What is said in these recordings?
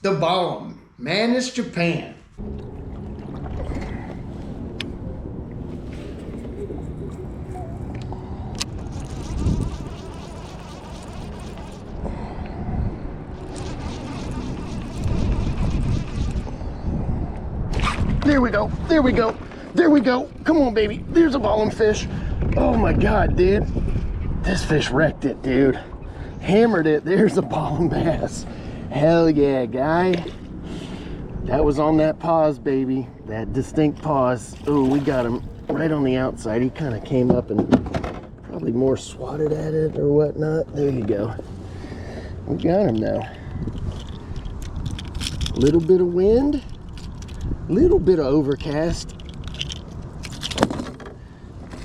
the Balam, Madness Japan. There we go, there we go, there we go. Come on, baby, there's a Balam fish. Oh my God, dude. This fish wrecked it, dude. Hammered it, there's a Balam bass. Hell yeah, guy. That was on that pause, baby. That distinct pause. Oh, we got him right on the outside. He kind of came up and probably more swatted at it or whatnot. There you go. We got him now. Little bit of wind, little bit of overcast.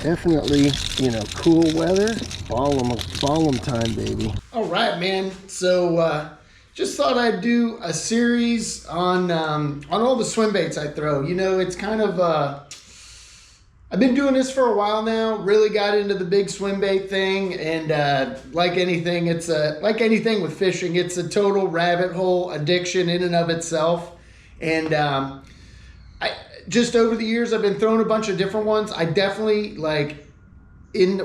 Definitely, you know, cool weather. Balam time, baby. All right, man. So just thought I'd do a series on all the swim baits I throw. You know, it's kind of I've been doing this for a while now. Really got into the big swim bait thing, and like anything, it's like anything with fishing, it's a total rabbit hole addiction in and of itself. And I just over the years I've been throwing a bunch of different ones. I definitely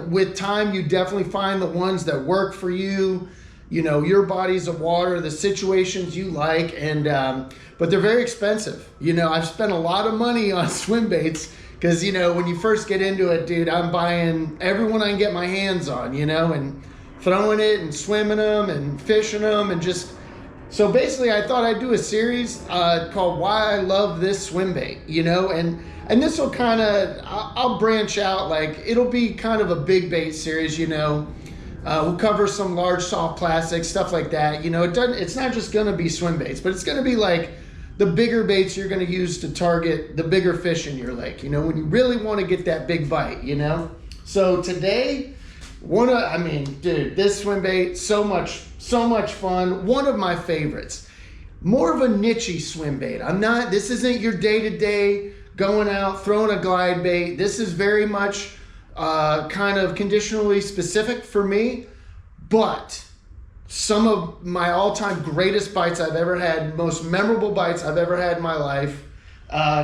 with time you definitely find the ones that work for you. You know, your bodies of water, the situations you like, and but they're very expensive. You know, I've spent a lot of money on swim baits because, you know, when you first get into it, dude, I'm buying everyone I can get my hands on, you know, and throwing it and swimming them and fishing them, and just so basically I thought I'd do a series called Why I Love This Swim Bait, you know, and this will kind of, I'll branch out, like it'll be kind of a big bait series, you know. We'll cover some large soft plastics, stuff like that. You know, it's not just gonna be swim baits, but it's gonna be like the bigger baits you're gonna use to target the bigger fish in your lake, you know, when you really wanna get that big bite, you know? So today, dude, this swim bait, so much fun. One of my favorites. More of a niche-y swim bait. This isn't your day-to-day going out, throwing a glide bait. This is very much kind of conditionally specific for me, but some of my all-time greatest bites I've ever had, most memorable bites I've ever had in my life,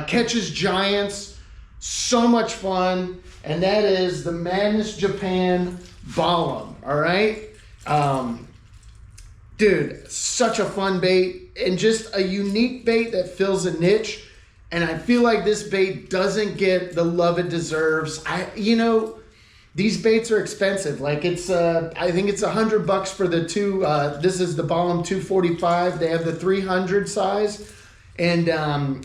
catches giants, so much fun, and that is the Madness Japan Balam. All right, dude, such a fun bait and just a unique bait that fills a niche. And I feel like this bait doesn't get the love it deserves. You know, these baits are expensive. Like it's, I think it's $100 for the two. This is the Balam 245. They have the 300 size. And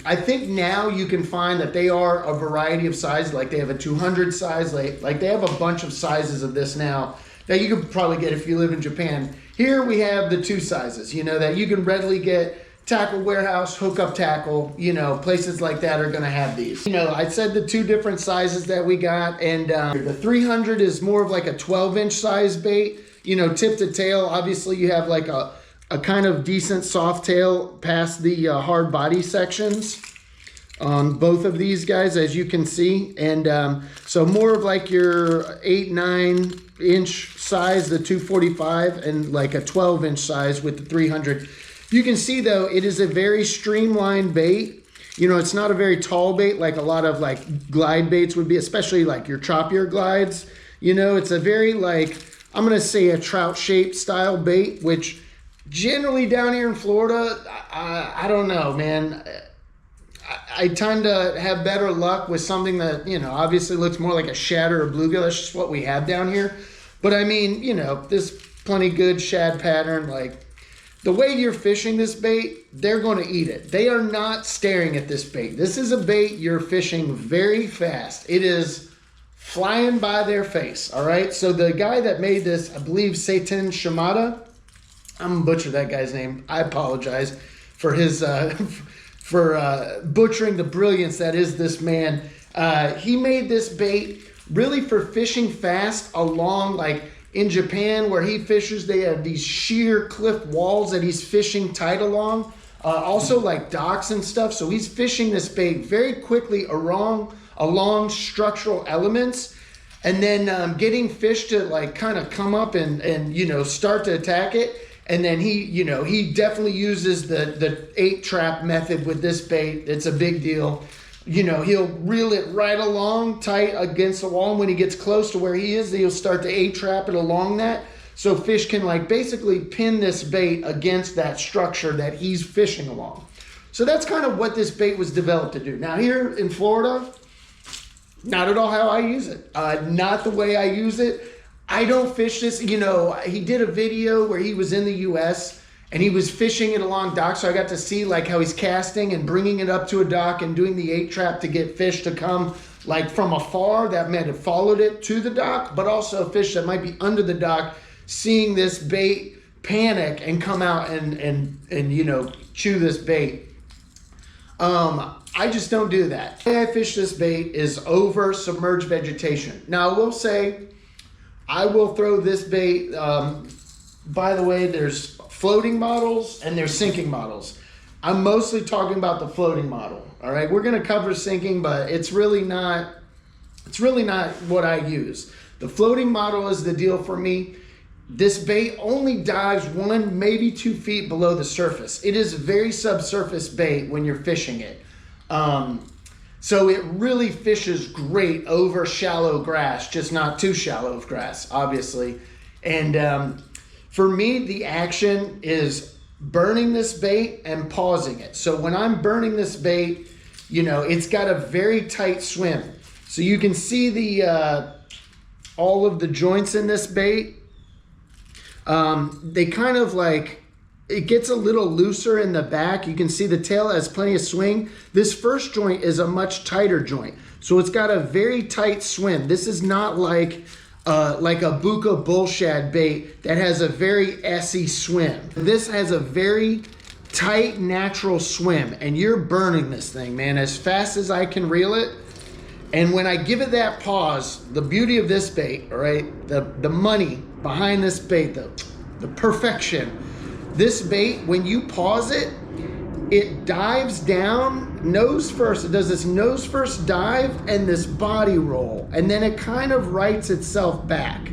I think now you can find that they are a variety of size. Like they have a 200 size. Like they have a bunch of sizes of this now that you could probably get if you live in Japan. Here we have the 2 sizes, you know, that you can readily get. Tackle Warehouse, hookup tackle, you know, places like that are gonna have these. You know, I said the 2 different sizes that we got, and the 300 is more of like a 12-inch size bait, you know, tip to tail. Obviously you have like a kind of decent soft tail past the hard body sections on both of these guys, as you can see. And so more of like your 8-9 inch size, the 245, and like a 12-inch size with the 300. You can see though, it is a very streamlined bait. You know, it's not a very tall bait like a lot of like glide baits would be, especially like your choppier glides. You know, it's a very like, I'm gonna say a trout shaped style bait, which generally down here in Florida, I don't know, man. I tend to have better luck with something that, you know, obviously looks more like a shad or a bluegill. That's just what we have down here. But I mean, you know, there's plenty good shad pattern. Like, the way you're fishing this bait, they're going to eat it. They are not staring at this bait. This is a bait you're fishing very fast. It is flying by their face, all right? So the guy that made this, I believe Satan Shimada, I'm going to butcher that guy's name. I apologize for his butchering the brilliance that is this man. He made this bait really for fishing fast along, like, in Japan, where he fishes, they have these sheer cliff walls that he's fishing tight along. Also like docks and stuff. So he's fishing this bait very quickly along structural elements, and then getting fish to like kind of come up and you know, start to attack it. And then he, you know, he definitely uses the 8-trap method with this bait. It's a big deal. You know, he'll reel it right along tight against the wall. And when he gets close to where he is, he'll start to 8-trap it along that. So fish can like basically pin this bait against that structure that he's fishing along. So that's kind of what this bait was developed to do. Now here in Florida, not at all how I use it. Not the way I use it. I don't fish this. You know, he did a video where he was in the US and he was fishing it along dock. So I got to see like how he's casting and bringing it up to a dock and doing the 8-trap to get fish to come like from afar that might have followed it to the dock, but also fish that might be under the dock, seeing this bait panic and come out and you know, chew this bait. I just don't do that. The way I fish this bait is over submerged vegetation. Now I will say, I will throw this bait, by the way, there's floating models and there's sinking models. I'm mostly talking about the floating model, all right? We're gonna cover sinking, but it's really not what I use. The floating model is the deal for me. This bait only dives 1, maybe 2 feet below the surface. It is very subsurface bait when you're fishing it. So it really fishes great over shallow grass, just not too shallow of grass, obviously. And for me, the action is burning this bait and pausing it. So when I'm burning this bait, you know, it's got a very tight swim. So you can see the all of the joints in this bait. They kind of like, it gets a little looser in the back. You can see the tail has plenty of swing. This first joint is a much tighter joint. So it's got a very tight swim. This is not like a Buka bullshad bait that has a very essy swim. This has a very tight, natural swim, and you're burning this thing, man, as fast as I can reel it. And when I give it that pause, the beauty of this bait, all right, the money behind this bait, the perfection, this bait, when you pause it, it dives down nose first. It does this nose first dive and this body roll, and then it kind of rights itself back.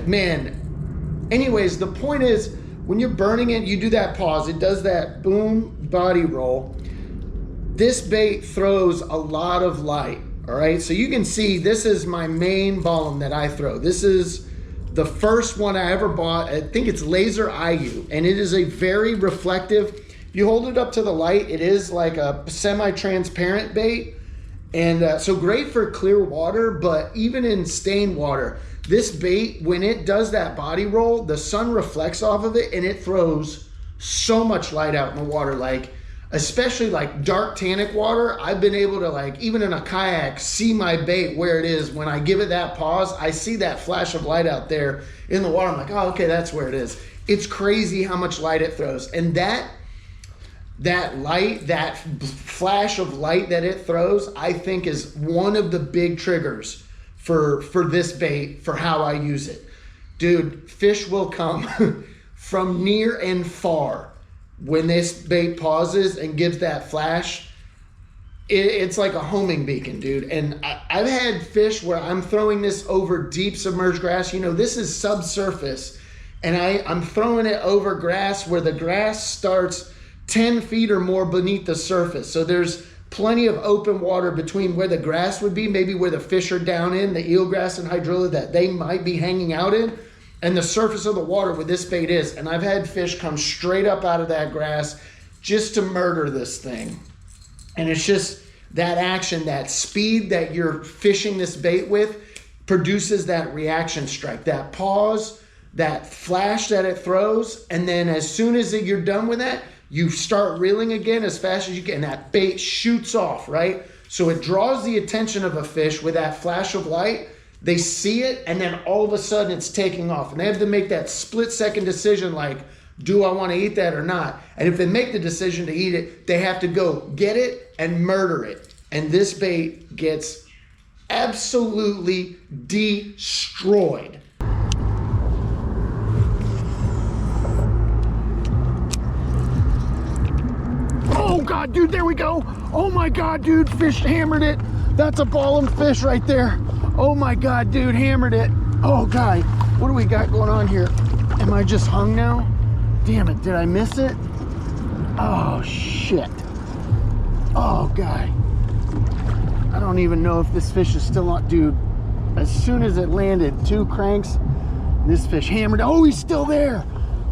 Man, anyways, the point is, when you're burning it, you do that pause. It does that boom body roll. This bait throws a lot of light, all right? So you can see this is my main Balam that I throw. This is the first one I ever bought. I think it's Laser IU, and it is a very reflective. If you hold it up to the light, it is like a semi-transparent bait. And so great for clear water, but even in stained water, this bait, when it does that body roll, the sun reflects off of it and it throws so much light out in the water. Like, especially like dark tannic water, I've been able to, like, even in a kayak, see my bait where it is. When I give it that pause, I see that flash of light out there in the water. I'm like, oh, okay, that's where it is. It's crazy how much light it throws. And that light, that flash of light that it throws, I think is one of the big triggers for this bait, for how I use it. Dude, fish will come from near and far. When this bait pauses and gives that flash, it's like a homing beacon, dude. And I've had fish where I'm throwing this over deep submerged grass. You know, this is subsurface, and I'm throwing it over grass where the grass starts 10 feet or more beneath the surface. So there's plenty of open water between where the grass would be, maybe where the fish are down in, the eelgrass and hydrilla that they might be hanging out in, and the surface of the water where this bait is. And I've had fish come straight up out of that grass just to murder this thing. And it's just that action, that speed that you're fishing this bait with produces that reaction strike, that pause, that flash that it throws. And then as soon as you're done with that, you start reeling again as fast as you can. And that bait shoots off, right? So it draws the attention of a fish with that flash of light. They see it, and then all of a sudden it's taking off. And they have to make that split-second decision, like, do I want to eat that or not? And if they make the decision to eat it, they have to go get it and murder it. And this bait gets absolutely destroyed. Oh, God, dude, there we go. Oh, my God, dude, fish hammered it. That's a Balam fish right there. Oh my God, dude, hammered it. Oh God, what do we got going on here? Am I just hung now? Damn it, did I miss it? Oh, shit. Oh, God. I don't even know if this fish is still on. Dude, as soon as it landed, 2 cranks, this fish hammered. Oh, he's still there.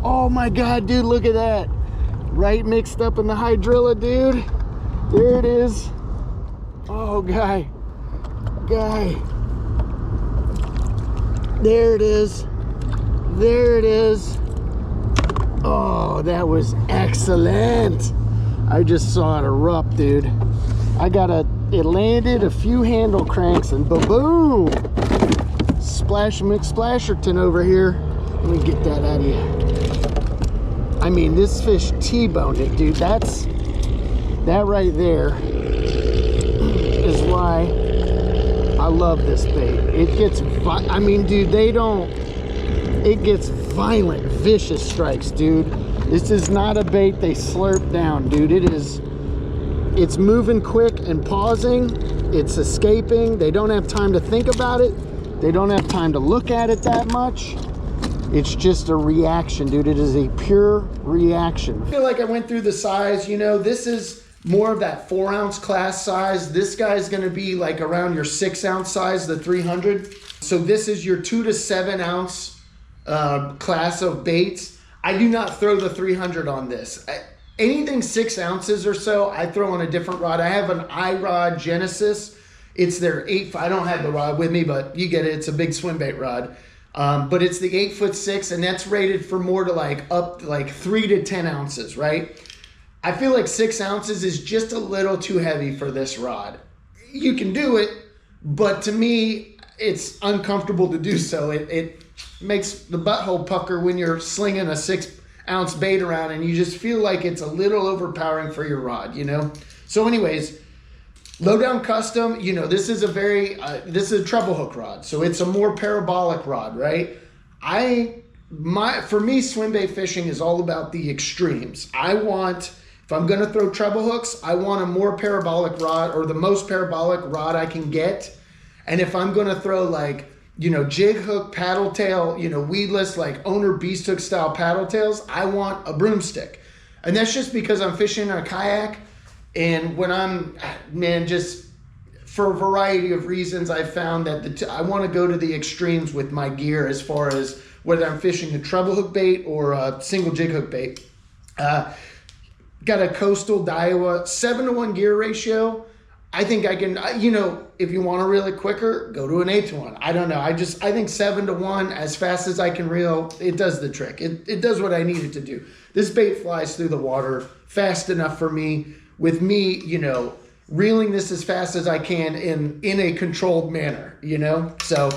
Oh, my God, dude, look at that. Right mixed up in the hydrilla, dude. There it is. Oh, guy. There it is. There it is. Oh, that was excellent. I just saw it erupt, dude. It landed a few handle cranks and boom. Splash McSplasherton over here. Let me get that out of you. I mean, this fish T-boned it, dude. That right there is why I love this bait. It gets, I mean, dude, it gets violent, vicious strikes, dude. This is not a bait they slurp down, dude. It's moving quick and pausing. It's escaping. They don't have time to think about it. They don't have time to look at it that much. It's just a reaction, dude. It is a pure reaction. I feel like I went through the size, you know, this is more of that 4-ounce class size. This guy's gonna be like around your 6-ounce size, the 300. So this is your 2 to 7 ounce class of baits. I do not throw the 300 on this. Anything 6 ounces or so, I throw on a different rod. I have an iRod Genesis. It's their 8. I don't have the rod with me, but you get it. It's a big swim bait rod. But it's the 8'6", and that's rated for more to like up like 3 to 10 ounces, right? I feel like 6 ounces is just a little too heavy for this rod. You can do it, but to me, it's uncomfortable to do so. It makes the butthole pucker when you're slinging a 6-ounce bait around, and you just feel like it's a little overpowering for your rod, you know? So anyways, Lowdown Custom, you know, this is a this is a treble hook rod, so it's a more parabolic rod, right? For me, swim bait fishing is all about the extremes. If I'm gonna throw treble hooks, I want a more parabolic rod, or the most parabolic rod I can get. And if I'm gonna throw like, you know, jig hook, paddle tail, you know, weedless, like owner beast hook style paddle tails, I want a broomstick. And that's just because I'm fishing in a kayak. And when just for a variety of reasons, I found that I want to go to the extremes with my gear as far as whether I'm fishing a treble hook bait or a single jig hook bait. Got a Coastal Daiwa 7-to-1 gear ratio. I think I can, you know, if you want to reel it quicker, go to an 8-to-1. I don't know. I think 7-to-1, as fast as I can reel, it does the trick. It does what I need it to do. This bait flies through the water fast enough for me. With me, you know, reeling this as fast as I can in a controlled manner, you know? So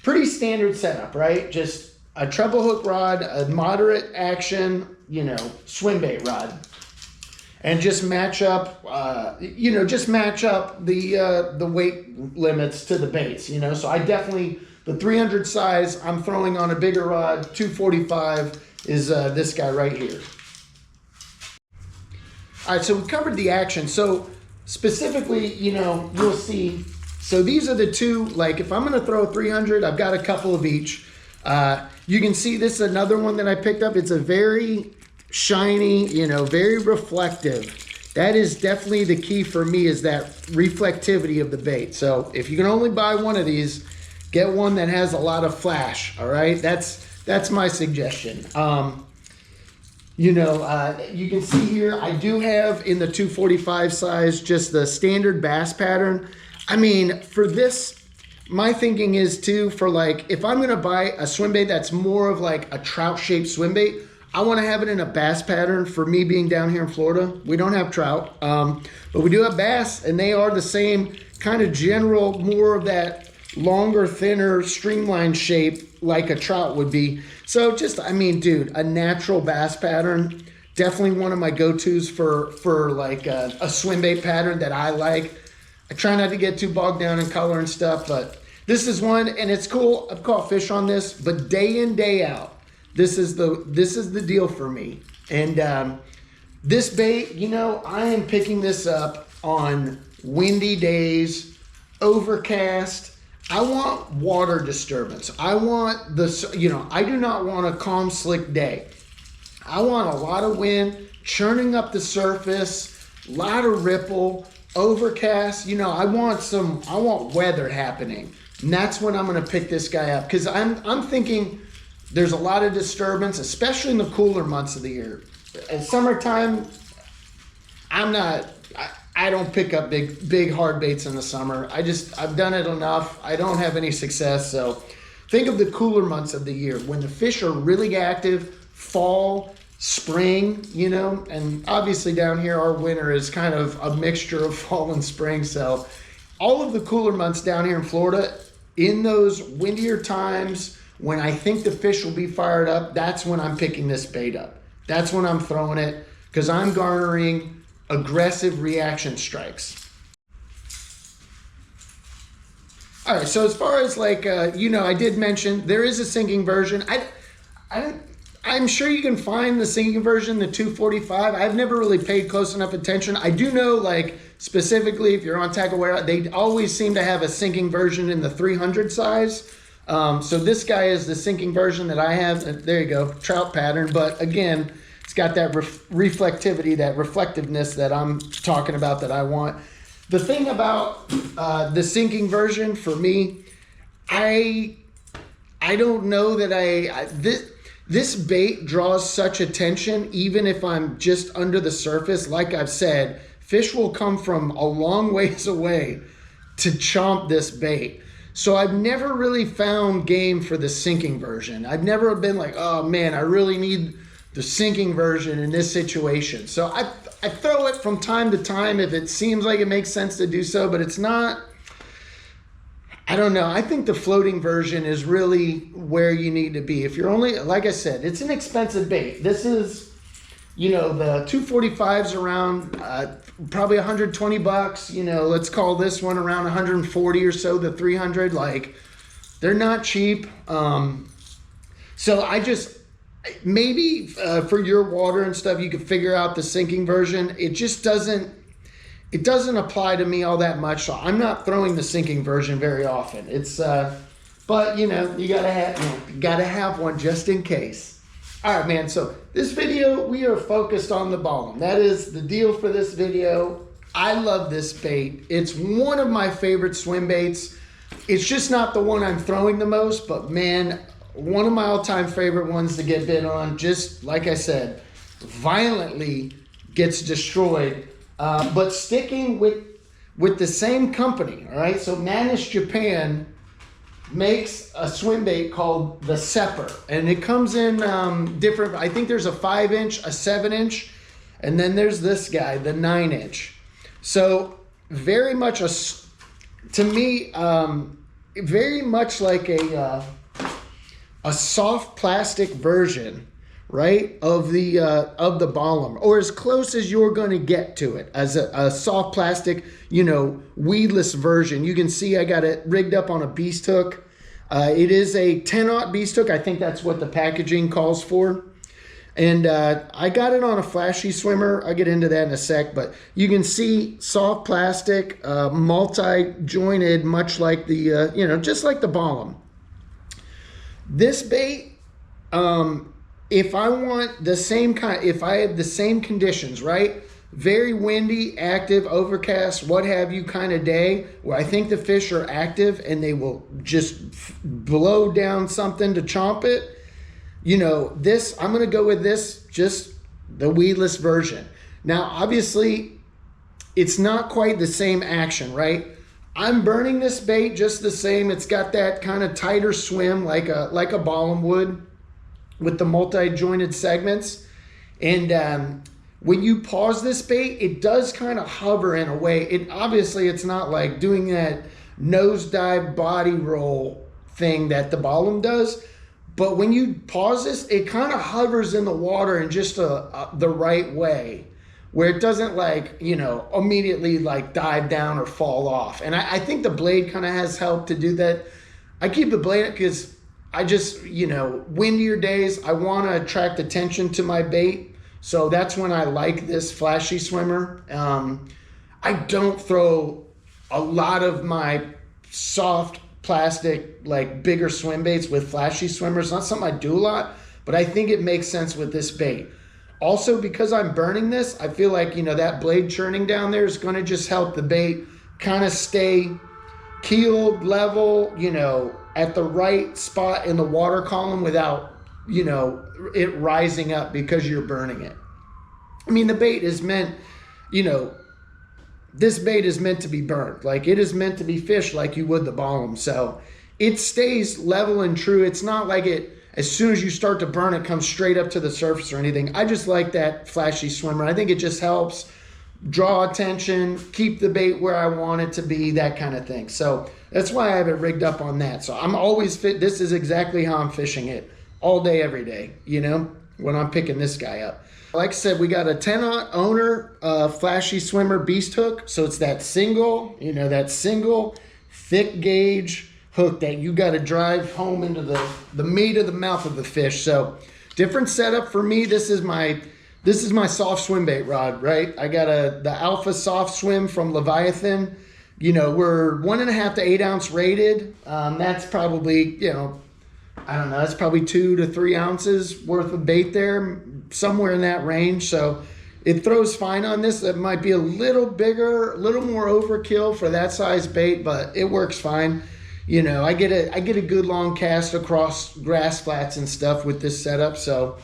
pretty standard setup, right? Just a treble hook rod, a moderate action, you know, swim bait rod. And just match up, the weight limits to the baits, you know? So I definitely, the 300 size, I'm throwing on a bigger rod. 245 is this guy right here. All right, so we covered the action. So specifically, you know, you'll see, so these are the two, like if I'm gonna throw a 300, I've got a couple of each. You can see this is another one that I picked up. It's a very shiny, you know, very reflective. That is definitely the key for me, is that reflectivity of the bait. So if you can only buy one of these, get one that has a lot of flash, all right? That's my suggestion. You know, you can see here, I do have in the 245 size, just the standard bass pattern. I mean, for this, my thinking is too, for like, if I'm gonna buy a swim bait that's more of like a trout shaped swim bait, I wanna have it in a bass pattern. For me being down here in Florida, we don't have trout, but we do have bass, and they are the same kind of general, more of that longer, thinner, streamlined shape like a trout would be. So just, I mean, dude, a natural bass pattern, definitely one of my go-tos for like a swim bait pattern that I like. I try not to get too bogged down in color and stuff, but this is one, and it's cool. I've caught fish on this, but day in, day out, this is the deal for me. And this bait, you know, I am picking this up on windy days, overcast. I want water disturbance. I want I do not want a calm, slick day. I want a lot of wind churning up the surface, a lot of ripple, overcast. I want weather happening. And that's when I'm going to pick this guy up, because I'm thinking there's a lot of disturbance, especially in the cooler months of the year. In summertime, I don't pick up big hard baits in the summer. I've done it enough. I don't have any success. So think of the cooler months of the year when the fish are really active, fall, spring, and obviously down here our winter is kind of a mixture of fall and spring. So all of the cooler months down here in Florida, in those windier times when I think the fish will be fired up, that's when I'm picking this bait up. That's when I'm throwing it, because I'm garnering aggressive reaction strikes. All right, so as far as I did mention there is a sinking version. I'm sure you can find the sinking version, the 245. I've never really paid close enough attention. I do know, specifically if you're on Tackle Warehouse, they always seem to have a sinking version in the 300 size. So this guy is the sinking version that I have. There you go, trout pattern. But again, it's got that reflectivity, that reflectiveness that I'm talking about that I want. The thing about the sinking version for me, I don't know that this bait draws such attention, even if I'm just under the surface. Like I've said, fish will come from a long ways away to chomp this bait. So I've never really found game for the sinking version. I've never been like, oh man, I really need the sinking version in this situation. So I throw it from time to time if it seems like it makes sense to do so, but it's not. I don't know. I think the floating version is really where you need to be. If you're only, like I said, it's an expensive bait. This is, the 245's around probably 120 bucks. Let's call this one around 140 or so, the 300. They're not cheap. So I just, maybe for your water and stuff, you could figure out the sinking version. It just doesn't apply to me all that much. So I'm not throwing the sinking version very often. It's, but you gotta have one just in case. All right, man. So this video, we are focused on the Balam. That is the deal for this video. I love this bait. It's one of my favorite swim baits. It's just not the one I'm throwing the most, but man, one of my all-time favorite ones to get bit on. Just like I said, violently gets destroyed. But sticking with the same company, all right? So Madness Japan makes a swim bait called the Separ, and it comes in different. I think there's a 5-inch, a 7-inch, and then there's this guy, the 9-inch. So very much to me, very much like a soft plastic version, right, of the Balam, or as close as you're going to get to it, as a soft plastic, weedless version. You can see I got it rigged up on a beast hook. It is a 10-aught beast hook. I think that's what the packaging calls for. And I got it on a flashy swimmer. I'll get into that in a sec, but you can see soft plastic, multi-jointed, much like the, just like the Balam. This bait, if I want the same kind, if I have the same conditions, right? Very windy, active, overcast, what have you kind of day where I think the fish are active and they will just blow down something to chomp it. This, I'm going to go with this, just the weedless version. Now, obviously, it's not quite the same action, right? I'm burning this bait just the same. It's got that kind of tighter swim like a Balam would, with the multi-jointed segments. And when you pause this bait, it does kind of hover in a way. It's not like doing that nosedive body roll thing that the Balam does. But when you pause this, it kind of hovers in the water in just the right way, where it doesn't immediately dive down or fall off. And I think the blade kind of has helped to do that. I keep the blade because I just, windier days, I want to attract attention to my bait. So that's when I like this flashy swimmer. I don't throw a lot of my soft plastic, like bigger swim baits with flashy swimmers. Not something I do a lot, but I think it makes sense with this bait. Also, because I'm burning this, I feel like, you know, that blade churning down there is going to just help the bait kind of stay keeled, level, you know, at the right spot in the water column without, you know, it rising up because you're burning it. I mean, the bait is meant, you know, this bait is meant to be burnt. Like, it is meant to be fished like you would the Balam. So it stays level and true. It's not like it, as soon as you start to burn, it comes straight up to the surface or anything. I just like that flashy swimmer. I think it just helps draw attention, keep the bait where I want it to be, that kind of thing. So that's why I have it rigged up on that. So I'm always fit. This is exactly how I'm fishing it all day, every day, you know, when I'm picking this guy up. Like I said, we got a 10-aught owner flashy swimmer beast hook. So it's that single, you know, that single thick gauge hook that you got to drive home into the meat of the mouth of the fish. So different setup for me. This is my soft swim bait rod, right? I got the Alpha Soft Swim from Leviathan. You know, we're 1.5 to 8 ounce rated. That's probably, you know, I don't know, that's probably 2 to 3 ounces worth of bait there, somewhere in that range. So it throws fine on this. It might be a little bigger, a little more overkill for that size bait, but it works fine. You know, I get a good long cast across grass flats and stuff with this setup. So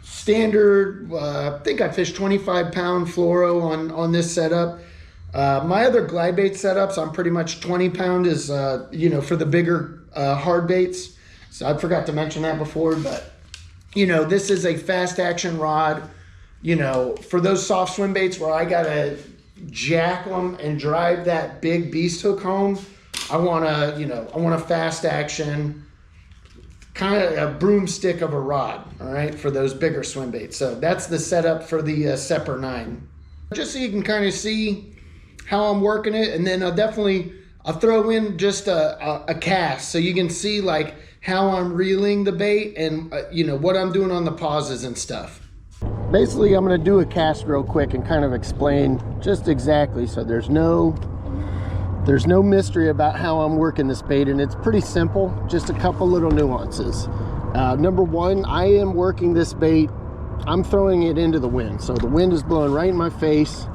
standard, I think I fished 25-pound fluoro on this setup. My other glide bait setups, I'm pretty much 20-pound is, you know, for the bigger hard baits. So I forgot to mention that before, but, you know, this is a fast action rod, you know, for those soft swim baits where I got to jack them and drive that big beast hook home. I want a fast action, kind of a broomstick of a rod, all right, for those bigger swim baits. So that's the setup for the Separ 9. Just so you can kind of see how I'm working it, and then I'll throw in just a cast so you can see like how I'm reeling the bait and you know, what I'm doing on the pauses and stuff. Basically, I'm going to do a cast real quick and kind of explain just exactly, so there's no mystery about how I'm working this bait, and it's pretty simple, just a couple little nuances. Number one, I am working this bait, I'm throwing it into the wind, so the wind is blowing right in my face.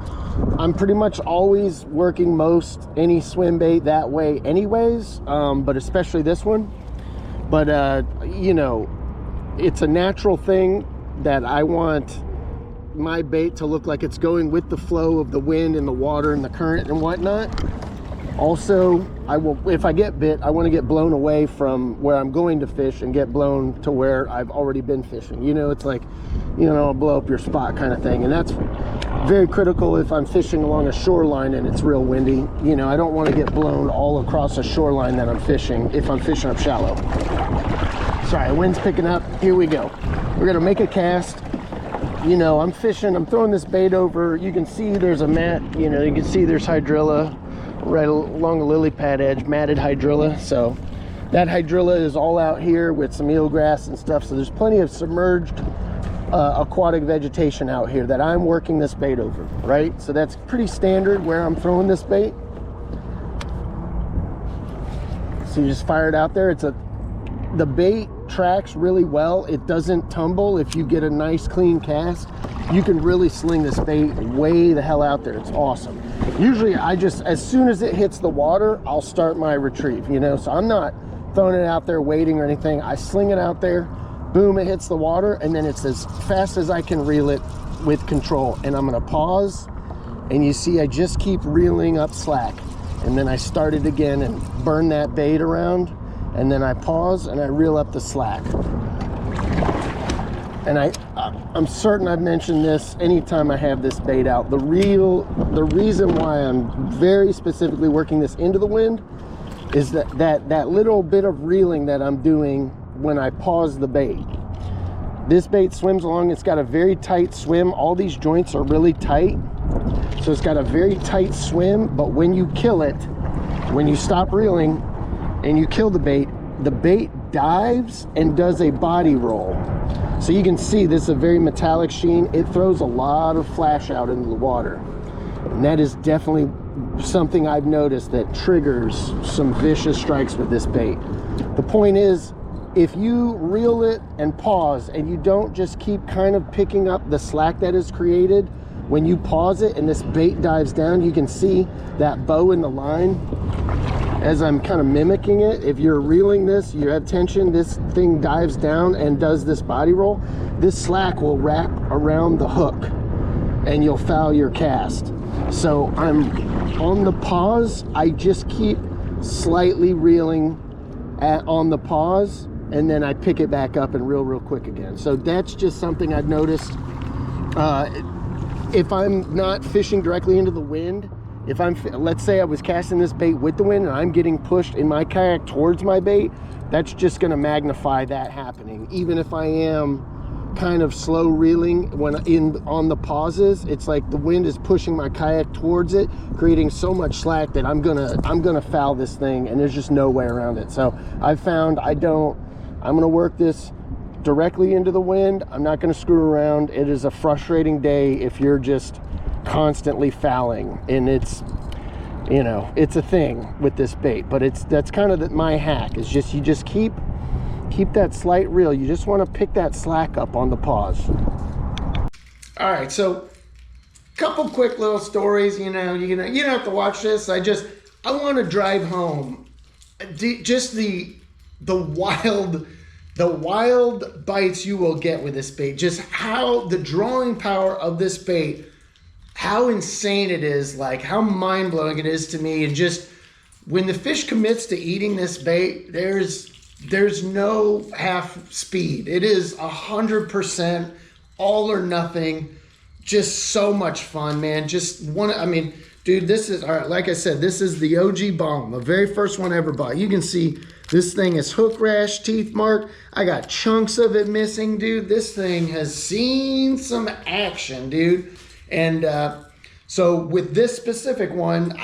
I'm pretty much always working most any swim bait that way anyways, but especially this one. But you know, it's a natural thing that I want my bait to look like it's going with the flow of the wind and the water and the current and whatnot. Also, if I get bit, I want to get blown away from where I'm going to fish and get blown to where I've already been fishing. You know, it's like, you know, blow up your spot kind of thing. And that's very critical if I'm fishing along a shoreline and it's real windy. You know, I don't want to get blown all across a shoreline that I'm fishing if I'm fishing up shallow. Sorry, the wind's picking up. Here we go. We're going to make a cast. You know, I'm fishing, I'm throwing this bait over. You can see there's a mat, you know, you can see there's hydrilla right along the lily pad edge, matted hydrilla. So that hydrilla is all out here with some eelgrass and stuff. So there's plenty of submerged aquatic vegetation out here that I'm working this bait over, right? So that's pretty standard where I'm throwing this bait. So you just fire it out there. The bait tracks really well. It doesn't tumble. If you get a nice clean cast, you can really sling this bait way the hell out there. It's awesome. Usually I just, as soon as it hits the water, I'll start my retrieve, you know, so I'm not throwing it out there waiting or anything. I sling it out there, boom, it hits the water, and then it's as fast as I can reel it with control. And I'm gonna pause, and you see I just keep reeling up slack, and then I start it again and burn that bait around, and then I pause and I reel up the slack. And I'm certain I've mentioned this anytime I have this bait out. The reason why I'm very specifically working this into the wind is that little bit of reeling that I'm doing when I pause the bait. This bait swims along, it's got a very tight swim. All these joints are really tight. So it's got a very tight swim, but when you kill it, when you stop reeling and you kill the bait dives and does a body roll. So you can see this is a very metallic sheen. It throws a lot of flash out into the water. And that is definitely something I've noticed that triggers some vicious strikes with this bait. The point is, if you reel it and pause and you don't just keep kind of picking up the slack that is created, when you pause it and this bait dives down, you can see that bow in the line as I'm kind of mimicking it. If you're reeling this, you have tension, this thing dives down and does this body roll, this slack will wrap around the hook and you'll foul your cast. So I'm on the pause, I just keep slightly reeling on the pause, and then I pick it back up and reel real quick again. So that's just something I've noticed. If I'm not fishing directly into the wind, if let's say I was casting this bait with the wind and I'm getting pushed in my kayak towards my bait, that's just gonna magnify that happening. Even if I am kind of slow reeling on the pauses, it's like the wind is pushing my kayak towards it, creating so much slack that I'm gonna foul this thing, and there's just no way around it. So I've found I'm gonna work this directly into the wind. I'm not gonna screw around. It is a frustrating day if you're just constantly fouling, and it's, you know, it's a thing with this bait. But that's kind of my hack, is just you just keep that slight reel. You just want to pick that slack up on the pause. All right, so couple quick little stories. You don't have to watch this. I want to drive home just the wild bites you will get with this bait. Just how the drawing power of this bait, how insane it is, like how mind-blowing it is to me. And just when the fish commits to eating this bait, there's no half speed. It is 100% all or nothing. Just so much fun, man. Dude, this is, all right, like I said, this is the OG Balam, the very first one I ever bought. You can see this thing is hook rash, teeth mark. I got chunks of it missing, dude. This thing has seen some action, dude. And so with this specific one,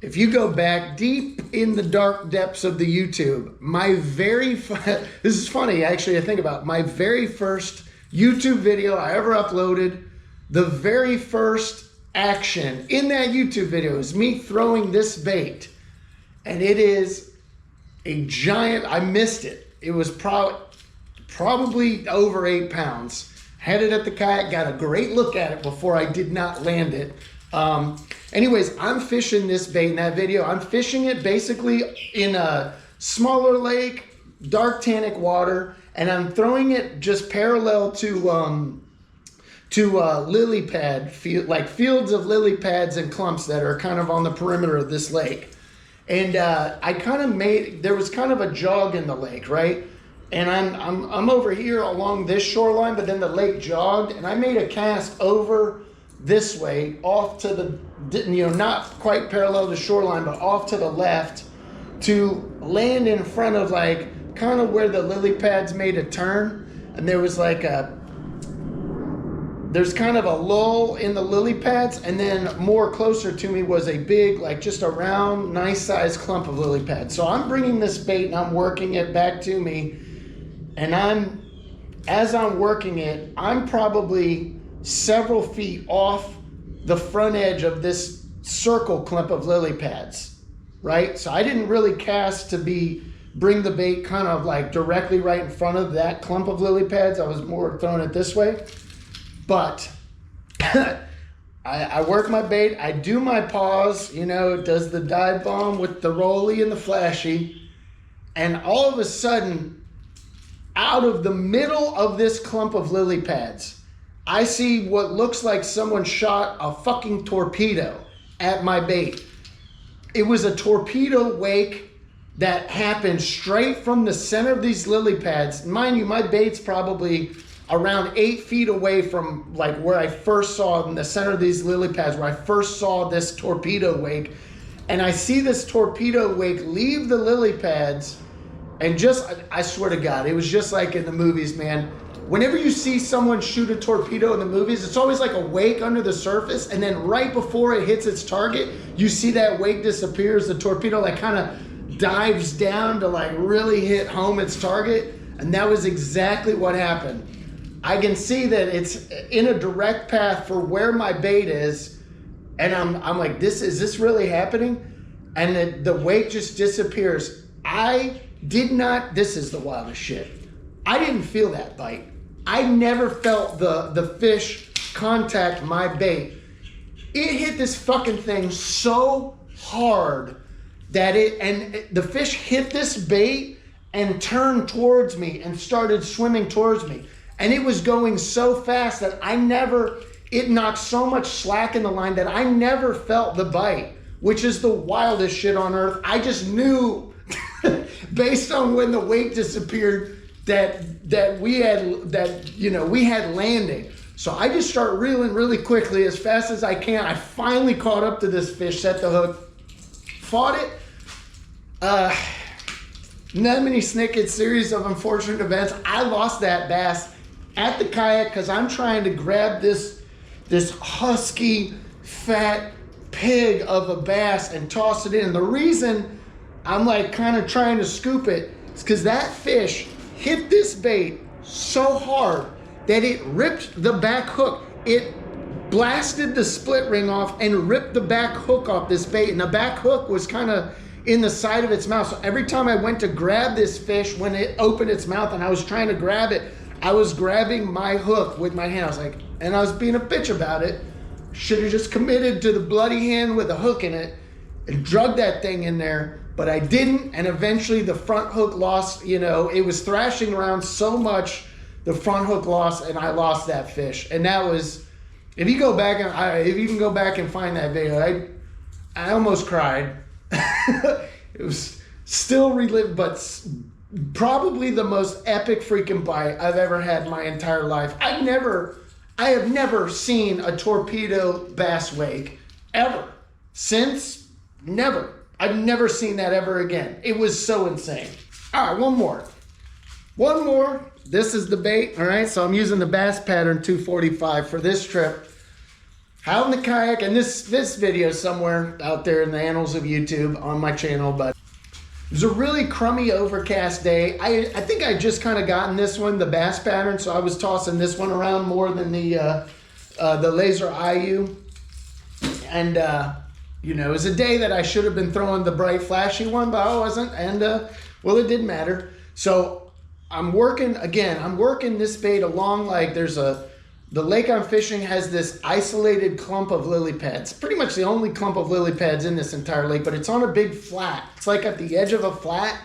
if you go back deep in the dark depths of the YouTube, this is funny, actually, I think about my very first YouTube video I ever uploaded. The very first action in that YouTube video is me throwing this bait, and it is a giant, I missed it. It was probably over 8 pounds. Had it at the kayak, got a great look at it before I did not land it. Anyways, I'm fishing this bait in that video. I'm fishing it basically in a smaller lake, dark tannic water, and I'm throwing it just parallel to lily pad, like fields of lily pads and clumps that are kind of on the perimeter of this lake. And there was kind of a jog in the lake, right? And I'm over here along this shoreline, but then the lake jogged, and I made a cast over this way, off to the, not quite parallel to shoreline, but off to the left, to land in front of like kind of where the lily pads made a turn. And there was like there's kind of a lull in the lily pads, and then more closer to me was a big, like just a round, nice sized clump of lily pads. So I'm bringing this bait and I'm working it back to me, and as I'm working it, I'm probably several feet off the front edge of this circle clump of lily pads, right? So I didn't really cast to bring the bait kind of like directly right in front of that clump of lily pads. I was more throwing it this way. But I work my bait, I do my pause, it does the dive bomb with the rolly and the flashy, and all of a sudden, out of the middle of this clump of lily pads, I see what looks like someone shot a fucking torpedo at my bait. It was a torpedo wake that happened straight from the center of these lily pads. Mind you, my bait's probably around 8 feet away from like where I first saw in the center of these lily pads, where I first saw this torpedo wake. And I see this torpedo wake leave the lily pads, and I swear to God, it was just like in the movies, man. Whenever you see someone shoot a torpedo in the movies, it's always like a wake under the surface, and then right before it hits its target, you see that wake disappears. The torpedo like kind of dives down to like really hit home its target, and that was exactly what happened. I can see that it's in a direct path for where my bait is, And I'm like, is this really happening? And the weight just disappears. This is the wildest shit. I didn't feel that bite. I never felt the fish contact my bait. It hit this fucking thing so hard that the fish hit this bait and turned towards me and started swimming towards me. And it was going so fast that it knocked so much slack in the line that I never felt the bite, which is the wildest shit on earth. I just knew based on when the weight disappeared that we had landing. So I just start reeling really quickly as fast as I can. I finally caught up to this fish, set the hook, fought it. Nemini Snicket, series of unfortunate events. I lost that bass at the kayak because I'm trying to grab this husky, fat pig of a bass and toss it in. The reason I'm like kind of trying to scoop it is because that fish hit this bait so hard that it ripped the back hook. It blasted the split ring off and ripped the back hook off this bait. And the back hook was kind of in the side of its mouth. So every time I went to grab this fish, when it opened its mouth and I was trying to grab it, I was grabbing my hook with my hand. I was like, and I was being a bitch about it. Should have just committed to the bloody hand with a hook in it and drug that thing in there. But I didn't, and eventually the front hook lost. It was thrashing around so much, the front hook lost, and I lost that fish. And that was, if you can go back and find that video, I almost cried. It was still relived, but probably the most epic freaking bite I've ever had in my entire life. I have never seen a torpedo bass wake ever. Never. I've never seen that ever again. It was so insane. All right, one more. This is the bait, all right? So I'm using the Bass Pattern 245 for this trip. Out in the kayak, and this video somewhere out there in the annals of YouTube on my channel, but it was a really crummy, overcast day. I think I just kind of gotten this one, the Bass Pattern, so I was tossing this one around more than the Laser IU. And it was a day that I should have been throwing the bright, flashy one, but I wasn't, and well, it didn't matter. So I'm working this bait along, like the lake I'm fishing has this isolated clump of lily pads. Pretty much the only clump of lily pads in this entire lake, but it's on a big flat. It's like at the edge of a flat.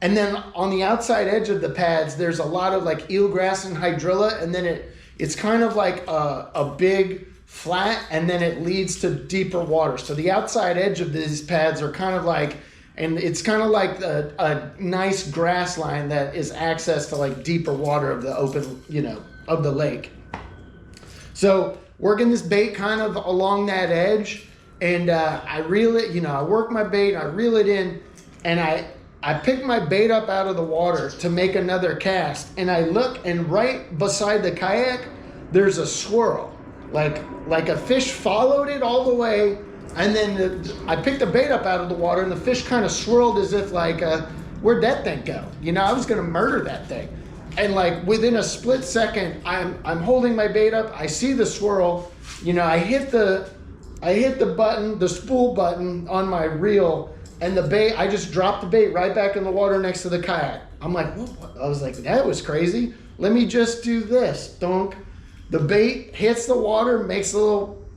And then on the outside edge of the pads, there's a lot of like eelgrass and hydrilla. And then it's kind of like a big flat, and then it leads to deeper water. So the outside edge of these pads are kind of like, and it's kind of like a nice grass line that is access to like deeper water of the open, of the lake. So working this bait kind of along that edge, and I reel it, I work my bait, I reel it in, and I pick my bait up out of the water to make another cast, and I look, and right beside the kayak, there's a swirl. Like a fish followed it all the way, and then I picked the bait up out of the water, and the fish kind of swirled as if like, where'd that thing go? I was gonna murder that thing. And like within a split second, I'm holding my bait up. I see the swirl. I hit the button, the spool button on my reel, and the bait. I just dropped the bait right back in the water next to the kayak. I'm like, what? I was like, that was crazy. Let me just do this. Donk. The bait hits the water, makes a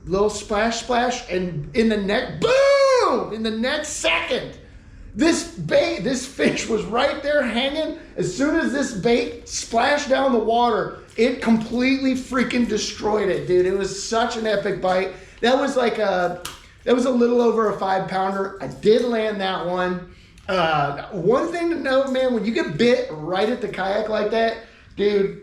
little splash, and in the next second, this fish was right there hanging. As soon as this bait splashed down the water, it completely freaking destroyed it, dude. It was such an epic bite. That was a little over a 5-pounder. I did land that one. One thing to note, man, when you get bit right at the kayak like that, dude,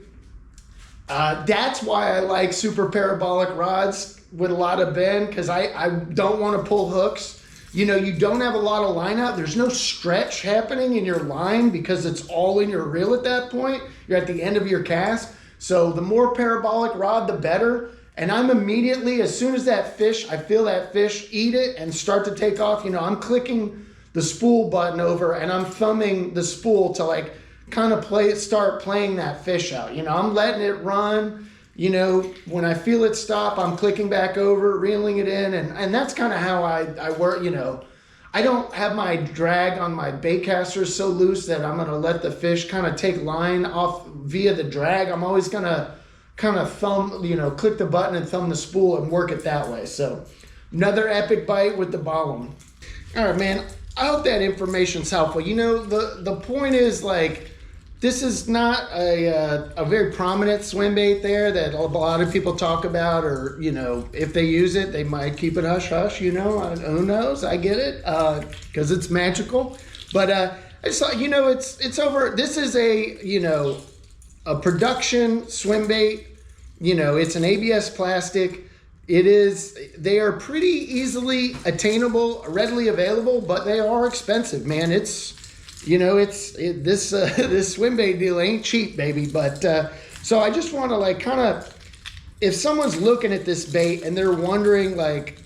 that's why I like super parabolic rods with a lot of bend, because I don't want to pull hooks. You don't have a lot of line out. There's no stretch happening in your line because it's all in your reel at that point. You're at the end of your cast. So the more parabolic rod, the better. And I'm immediately, as soon as I feel that fish eat it and start to take off, I'm clicking the spool button over and I'm thumbing the spool to like kind of start playing that fish out. I'm letting it run, you know, when I feel it stop, I'm clicking back over, reeling it in, and that's kind of how I work, you know. I don't have my drag on my bait caster so loose that I'm gonna let the fish kind of take line off via the drag. I'm always gonna kind of thumb, you know, click the button and thumb the spool and work it that way. So another epic bite with the Balam. All right, man, I hope that information's helpful. You know, the point is, like, this is not a very prominent swim bait there that a lot of people talk about, or, you know, if they use it, they might keep it hush hush, you know, who knows? I get it, because it's magical. But I just thought, you know, it's over. This is a, you know, a production swim bait. You know, it's an ABS plastic. They are pretty easily attainable, readily available, but they are expensive, man. It's, you know, this swim bait deal ain't cheap, baby. But so I just want to, like, kind of, if someone's looking at this bait and they're wondering, like,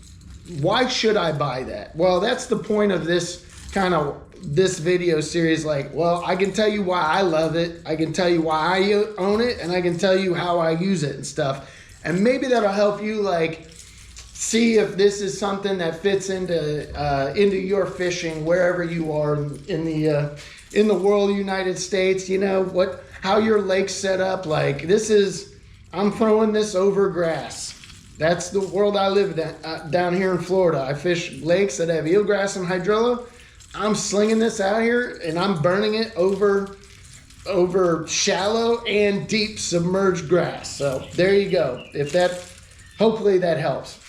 why should I buy that? Well, that's the point of this video series. Like, well, I can tell you why I love it. I can tell you why I own it, and I can tell you how I use it and stuff. And maybe that'll help you, like, see if this is something that fits into your fishing wherever you are in the world, United States. You know how your lake's set up. Like, I'm throwing this over grass. That's the world I live in, down here in Florida. I fish lakes that have eelgrass and hydrilla. I'm slinging this out here and I'm burning it over shallow and deep submerged grass. So there you go. Hopefully that helps.